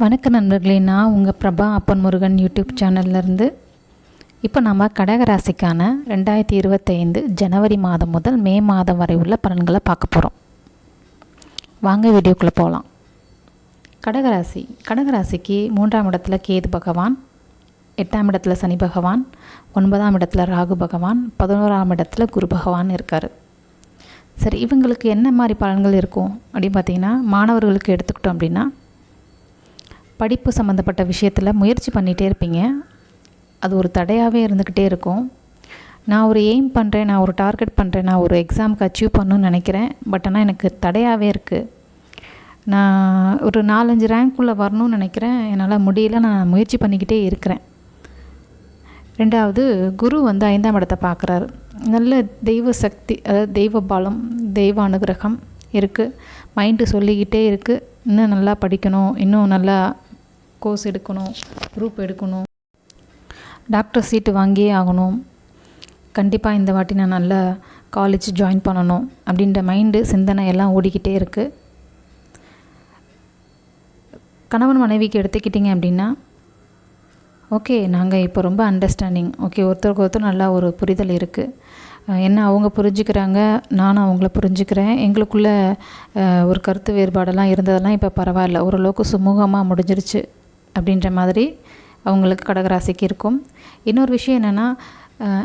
வணக்கம் நண்பர்களே, நான் உங்கள் பிரபா அப்பன் முருகன் யூடியூப் சேனல்லேருந்து இப்போ நம்ம கடகராசிக்கான 2025 ஜனவரி மாதம் முதல் மே மாதம் வரை உள்ள பலன்களை பார்க்க போகிறோம். வாங்க வீடியோக்குள்ளே போகலாம். கடகராசிக்கு 3ஆம் இடத்துல கேது பகவான், 8ஆம் இடத்துல சனி பகவான், 9ஆம் இடத்துல ராகு பகவான், 11ஆம் இடத்துல குரு பகவான் இருக்கார். சரி, இவங்களுக்கு என்ன மாதிரி பலன்கள் இருக்கும் அப்படின்னு பார்த்திங்கன்னா, மாணவர்களுக்கு எடுத்துக்கிட்டோம் அப்படின்னா படிப்பு சம்மந்தப்பட்ட விஷயத்தில் முயற்சி பண்ணிகிட்டே இருப்பீங்க. அது ஒரு தடையாகவே இருந்துக்கிட்டே இருக்கும். நான் ஒரு எய்ம் பண்ணுறேன், நான் ஒரு டார்கெட் பண்ணுறேன், நான் ஒரு எக்ஸாமுக்கு அச்சீவ் பண்ணணும்னு நினைக்கிறேன். பட் ஆனால் எனக்கு தடையாகவே இருக்குது. நான் ஒரு 4-5 ரேங்க்குள்ளே வரணும்னு நினைக்கிறேன், என்னால் முடியல, நான் முயற்சி பண்ணிக்கிட்டே இருக்கிறேன். 2வது குரு 5ஆம் இடத்தை பார்க்குறாரு. நல்ல தெய்வ சக்தி, அதாவது தெய்வ பலம், தெய்வ அனுகிரகம் இருக்குது. மைண்டு சொல்லிக்கிட்டே இருக்குது, இன்னும் நல்லா படிக்கணும், இன்னும் நல்லா கோர்ஸ் எடுக்கணும், குரூப் எடுக்கணும், டாக்டர் சீட்டு வாங்கியே ஆகணும், கண்டிப்பாக இந்த வாட்டி நான் நல்லா காலேஜ் ஜாயின் பண்ணணும் அப்படின்ற மைண்டு சிந்தனை எல்லாம் ஓடிக்கிட்டே இருக்குது. கணவன் மனைவிக்கு எடுத்துக்கிட்டிங்க அப்படின்னா, ஓகே, நாங்கள் இப்போ ரொம்ப அண்டர்ஸ்டாண்டிங், ஓகே, ஒருத்தருக்கு ஒருத்தர் நல்லா ஒரு புரிதல் இருக்குது. என்ன அவங்க புரிஞ்சுக்கிறாங்க, நானும் அவங்கள புரிஞ்சுக்கிறேன். எங்களுக்குள்ளே ஒரு கருத்து வேறுபாடெல்லாம் இருந்ததெல்லாம் இப்போ பரவாயில்ல, ஓரளவுக்கு சுமூகமாக முடிஞ்சிருச்சு அப்படின்ற மாதிரி அவங்களுக்கு கடகராசிக்கு இருக்கும். இன்னொரு விஷயம் என்னென்னா,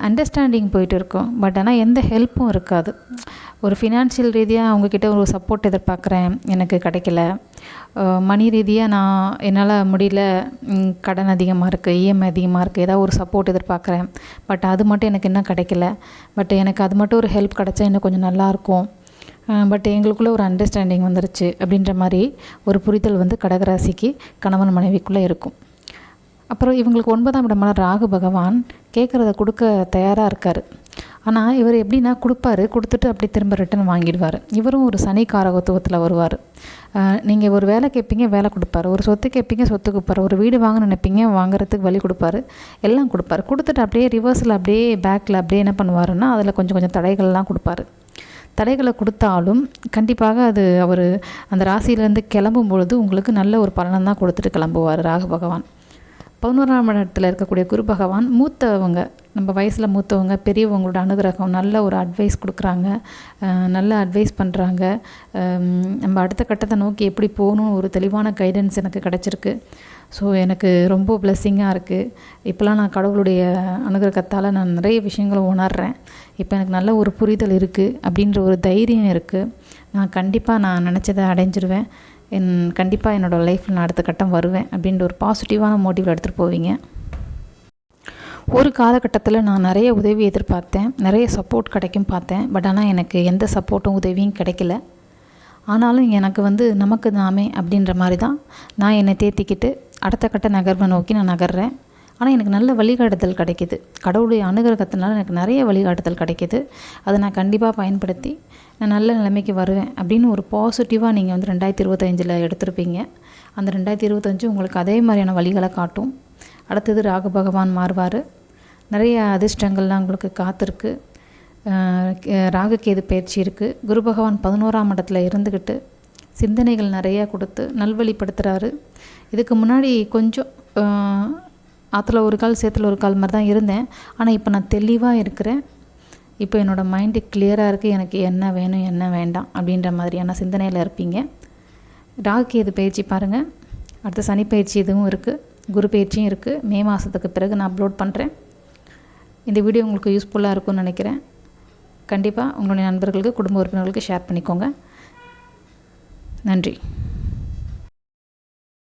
அண்டர்ஸ்டாண்டிங் போயிட்டு இருக்கும். பட் ஆனால் எந்த ஹெல்ப்பும் இருக்காது. ஒரு ஃபினான்ஷியல் ரீதியாக அவங்கக்கிட்ட ஒரு சப்போர்ட் எதிர்பார்க்குறேன், எனக்கு கிடைக்கல. மணி ரீதியாக நான் என்னால் முடியல, கடன் அதிகமாக இருக்குது, இஎம்ஐ அதிகமாக இருக்குது, ஏதாவது ஒரு சப்போர்ட் எதிர்பார்க்குறேன். பட் அது மட்டும் எனக்கு இன்னும் கிடைக்கல. பட் எனக்கு அது மட்டும் ஒரு ஹெல்ப் கிடச்சா இன்னும் கொஞ்சம் நல்லாயிருக்கும். பட் எங்களுக்குள்ளே ஒரு அண்டர்ஸ்டாண்டிங் வந்துருச்சு அப்படின்ற மாதிரி ஒரு புரிதல் கடகராசிக்கு கணவன் மனைவிக்குள்ளே இருக்கும். அப்புறம் இவங்களுக்கு 9ஆம் இடமான ராகு பகவான் கேட்குறத கொடுக்க தயாராக இருக்கார். ஆனால் இவர் எப்படின்னா கொடுப்பாரு, கொடுத்துட்டு அப்படி திரும்ப ரிட்டன் வாங்கிடுவார். இவரும் ஒரு சனி காரகத்துவத்தில் வருவார். நீங்கள் ஒரு வேலை கேட்பீங்க, வேலை கொடுப்பாரு. ஒரு சொத்து கேட்பீங்க, சொத்து கொடுப்பாரு. ஒரு வீடு வாங்க நினைப்பீங்க, வாங்குறதுக்கு வழி கொடுப்பாரு. எல்லாம் கொடுப்பாரு. கொடுத்துட்டு அப்படியே ரிவர்ஸில் அப்படியே பேக்கில் அப்படியே என்ன பண்ணுவாருன்னா, அதில் கொஞ்சம் கொஞ்சம் தடைகள்லாம் கொடுப்பாரு. தடைகளை கொடுத்தாலும் கண்டிப்பாக அது அவர் அந்த ராசியிலேருந்து கிளம்பும் பொழுது உங்களுக்கு நல்ல ஒரு பலனை தான் கொடுத்துட்டு கிளம்புவார் ராகு பகவான். 11ஆம் இடத்துல இருக்கக்கூடிய குரு பகவான் மூத்தவங்க, நம்ம வயசில் மூத்தவங்க, பெரியவங்களோட அனுகிரகம், நல்ல ஒரு அட்வைஸ் கொடுக்குறாங்க, நல்ல அட்வைஸ் பண்ணுறாங்க. நம்ம அடுத்த கட்டத்தை நோக்கி எப்படி போகணும் ஒரு தெளிவான கைடன்ஸ் எனக்கு கிடச்சிருக்கு. ஸோ எனக்கு ரொம்ப பிளெஸ்ஸிங்காக இருக்குது. இப்போலாம் நான் கடவுளுடைய அனுகிரகத்தால் நான் நிறைய விஷயங்களை உணர்கிறேன். இப்போ எனக்கு நல்ல ஒரு புரிதல் இருக்குது அப்படின்ற ஒரு தைரியம் இருக்குது. நான் நினச்சதை அடைஞ்சிருவேன். கண்டிப்பாக என்னோடய லைஃப்பில் நான் அடுத்த கட்டம் வருவேன் அப்படின்ற ஒரு பாசிட்டிவான மோட்டிவில் எடுத்துகிட்டு போவீங்க. ஒரு காலகட்டத்தில் நான் நிறைய உதவி எதிர்பார்த்தேன், நிறைய சப்போர்ட் கிடைக்கும் பார்த்தேன். பட் ஆனால் எனக்கு எந்த சப்போர்ட்டும் உதவியும் கிடைக்கல. ஆனாலும் எனக்கு நமக்கு நாமே அப்படின்ற மாதிரி தான் நான் என்னை தேத்திக்கிட்டு அடுத்த கட்ட நகர்வை நோக்கி நான் நகர்றேன். ஆனால் எனக்கு நல்ல வழிகாட்டுதல் கிடைக்கிது. கடவுளுடைய அனுகிரகத்தினால எனக்கு நிறைய வழிகாட்டுதல் கிடைக்கிது. அதை நான் கண்டிப்பாக பயன்படுத்தி நான் நல்ல நிலைமைக்கு வருவேன் அப்படின்னு ஒரு பாசிட்டிவாக நீங்கள் 2025 எடுத்திருப்பீங்க. அந்த 2025 உங்களுக்கு அதே மாதிரியான வழிகளை காட்டும். அடுத்தது ராகு பகவான் மாறுவார். நிறைய அதிர்ஷ்டங்கள்லாம் உங்களுக்கு காத்திருக்கு. ராகு கேது பயிற்சி இருக்குது. குரு பகவான் 11ஆம் இடத்துல இருந்துக்கிட்டு சிந்தனைகள் நிறையா கொடுத்து நல்வழிப்படுத்துகிறாரு. இதுக்கு முன்னாடி கொஞ்சம் ஆற்றுல ஒரு கால் சேத்துல ஒரு கால் மாதிரி தான் இருந்தேன். ஆனால் இப்போ நான் தெளிவாக இருக்கிறேன். இப்போ என்னோடய மைண்டு கிளியராக இருக்குது. எனக்கு என்ன வேணும், என்ன வேண்டாம் அப்படின்ற மாதிரியான சிந்தனையில் இருப்பீங்க. ராகு கேது பயிற்சி பாருங்கள். அடுத்த சனி பயிற்சி இதுவும் இருக்குது, குரு பயிற்சியும் இருக்குது. மே மாதத்துக்கு பிறகு நான் அப்லோட் பண்ணுறேன். இந்த வீடியோ உங்களுக்கு யூஸ்ஃபுல்லாக இருக்கும்னு நினைக்கிறேன். கண்டிப்பாக உங்களுடைய நண்பர்களுக்கு, குடும்ப உறுப்பினர்களுக்கு ஷேர் பண்ணிக்கோங்க. நன்றி.